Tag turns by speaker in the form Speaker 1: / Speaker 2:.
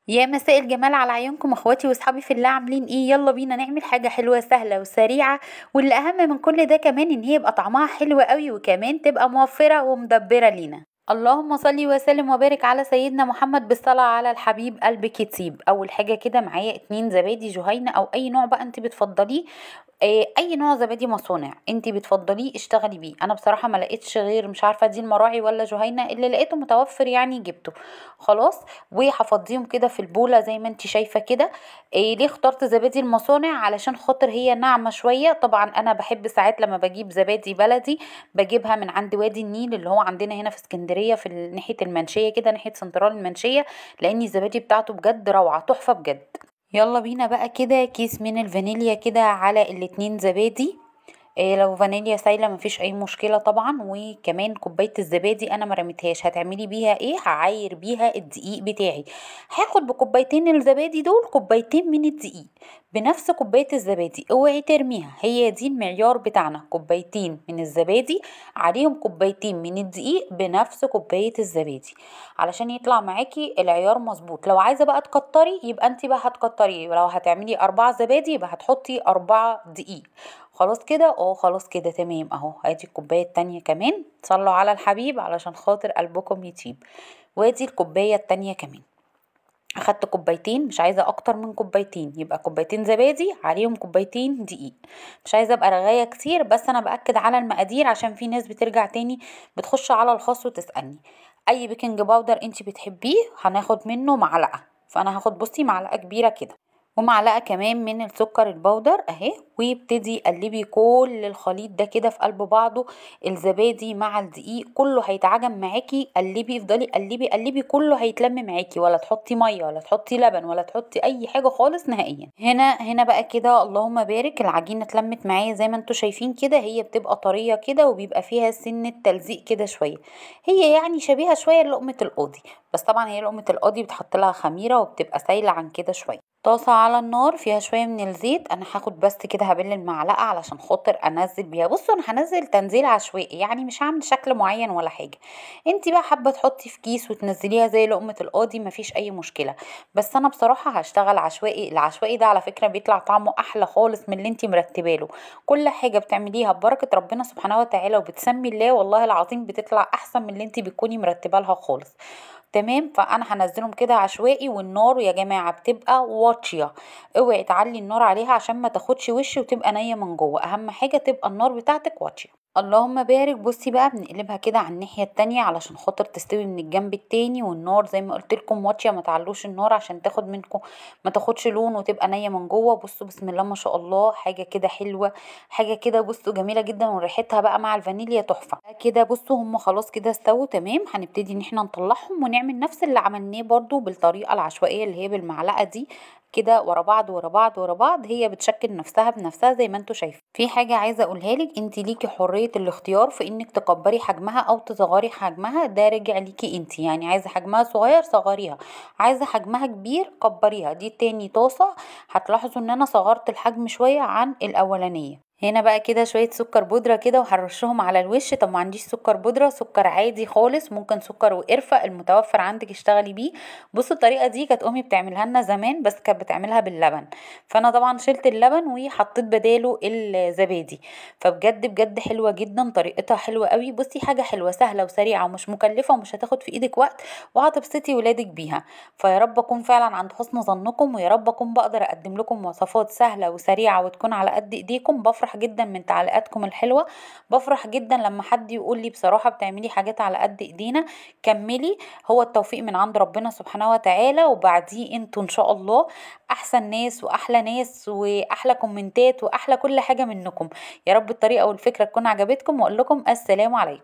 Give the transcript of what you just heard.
Speaker 1: يا مساء الجمال على عيونكم اخواتي واصحابي في الله، عاملين ايه؟ يلا بينا نعمل حاجة حلوة سهلة وسريعة، واللي اهم من كل ده كمان ان هي يبقى طعمها حلو قوي وكمان تبقى موفرة ومدبرة لينا. اللهم صلي وسلم وبارك على سيدنا محمد بالصلاة على الحبيب قلبك يطيب. اول حاجة كده معايا 2 زبادي جهينة او اي نوع بقى انت بتفضليه. اي نوع زبادي مصانع انت بتفضليه اشتغلي بيه. انا بصراحه ما لقيتش غير، مش عارفه دي المراعي ولا جهينه، اللي لقيته متوفر يعني جبته. خلاص. وهفضيهم كده في البوله زي ما انت شايفه كده. ليه اخترت زبادي المصانع؟ علشان خاطر هي ناعمه شويه. طبعا انا بحب ساعات لما بجيب زبادي بلدي بجيبها من عند وادي النيل اللي هو عندنا هنا في اسكندريه، في ناحيه المنشيه كده، ناحيه سنترال المنشيه. لان الزبادي بتاعته بجد روعه تحفه بجد. يلا بينا بقى كده كيس من الفانيليا كده على ال2 زبادي. لو فانيليا سايله مفيش اي مشكله طبعا. وكمان كوبايه الزبادي انا ما رميتهاش، هتعملي بيها ايه؟ هعاير بيها الدقيق بتاعي. هاخد بكوبايتين الزبادي دول كوبايتين من الدقيق بنفس كوبايه الزبادي. اوعي ترميها، هي دي المعيار بتاعنا، كوبايتين من الزبادي عليهم كوبايتين من الدقيق بنفس كوبايه الزبادي، علشان يطلع معاكي العيار مظبوط. لو عايزه بقى تكتري يبقى انت بقى هتكتري، لو هتعملي 4 زبادي يبقى هتحطي 4 دقيق. خلاص كده، خلاص كده تمام اهو. ادي الكوبايه التانية كمان، صلوا على الحبيب علشان خاطر قلبكم يطيب. وادي الكوبايه التانية كمان. اخدت كوبايتين، مش عايزه اكتر من كوبايتين، يبقى كوبايتين زبادي عليهم كوبايتين دقيق. مش عايزه ابقى رغايه كتير، بس انا باكد على المقادير عشان في ناس بترجع تاني بتخش على الخاص وتسالني. اي بيكنج باودر انت بتحبيه هناخد منه معلقه، فانا هاخد بصي معلقه كبيره كده. ومعلقه كمان من السكر البودر اهي. وابتدي قلبي كل الخليط ده كده في قلب بعضه، الزبادي مع الدقيق كله هيتعجن معاكي. قلبي، افضلي قلبي قلبي، كله هيتلم معاكي، ولا تحطي ميه ولا تحطي لبن ولا تحطي اي حاجه خالص نهائيا. هنا بقى كده اللهم بارك، العجينه اتلمت معايا زي ما انتوا شايفين كده. هي بتبقى طريه كده وبيبقى فيها سنه تلزيق كده شويه. هي يعني شبيهه شويه لقمه القاضي، بس طبعا هي لقمه القاضي بتحط لها خميره وبتبقى سايله عن كده شويه. طاسة على النار فيها شوية من الزيت، انا هاخد بس كده هبل المعلقة علشان خاطر انزل بيها. بصوا انا هنزل تنزيل عشوائي، يعني مش هعمل شكل معين ولا حاجة. انتي بقى حابة تحطي في كيس وتنزليها زي لقمة القاضي مفيش اي مشكلة، بس انا بصراحة هشتغل عشوائي. العشوائي ده على فكرة بيطلع طعمه احلى خالص من اللي انتي مرتباله. كل حاجة بتعمليها ببركة ربنا سبحانه وتعالى وبتسمي الله، والله العظيم بتطلع احسن من اللي انتي بتكوني مرتبه لها خالص. تمام. فانا هنزلهم كده عشوائي، والنار يا جماعه بتبقى واطيه. اوعي تعلي النار عليها عشان ما تاخدش وش وتبقى نيه من جوه، اهم حاجه تبقى النار بتاعتك واطيه. اللهم بارك. بصي بقى بنقلبها كده على الناحيه التانية علشان خاطر تستوي من الجنب التاني، والنار زي ما قلت لكم واطيه، ما تعلوش النار عشان تاخد منكم، ما تاخدش لون وتبقى نيه من جوه. بصوا بسم الله ما شاء الله، حاجه كده حلوه، حاجه كده بصوا جميله جدا، وريحتها بقى مع الفانيليا تحفه كده. بصوا هم خلاص كده استووا تمام. هنبتدي ان احنا نطلعهم ونعمل نفس اللي عملناه برضو بالطريقه العشوائيه اللي هي بالمعلقه دي كده، ورا بعض ورا بعض ورا بعض. هي بتشكل نفسها بنفسها زي ما انتوا شايفين. في حاجه عايزه اقولها لك، انت ليكي حريه الاختيار في انك تكبري حجمها او تصغري حجمها، ده راجع ليكي انت. يعني عايزه حجمها صغير صغريها، عايزه حجمها كبير كبريها. دي تاني طاسه، هتلاحظوا ان انا صغرت الحجم شويه عن الاولانيه. هنا بقى كده شوية سكر بودرة كده وهرشهم على الوش. طب ما عنديش سكر بودرة، سكر عادي خالص، ممكن سكر وقرفة المتوفر عندك اشتغلي بيه. بصوا الطريقة دي كانت امي بتعملها لنا زمان، بس كانت بتعملها باللبن، فانا طبعا شلت اللبن وحطيت بداله الزبادي. فبجد بجد حلوة جدا، طريقتها حلوة قوي. بصي حاجة حلوة سهلة وسريعة ومش مكلفة ومش هتاخد في ايدك وقت، وهتبسطي ولادك بيها. فيا رب اكون فعلا عند حسن ظنكم، ويا رب اكون بقدر اقدم لكم وصفات سهلة وسريعة وتكون على قد ايديكم. بفرح جدا من تعليقاتكم الحلوة، بفرح جدا لما حد يقول لي بصراحة بتعملي حاجات على قد ايدينا. كملي، هو التوفيق من عند ربنا سبحانه وتعالى، وبعديه انتوا ان شاء الله احسن ناس واحلى ناس واحلى كومنتات واحلى كل حاجة منكم. يا رب الطريقة والفكرة تكون عجبتكم، واقول لكم السلام عليكم.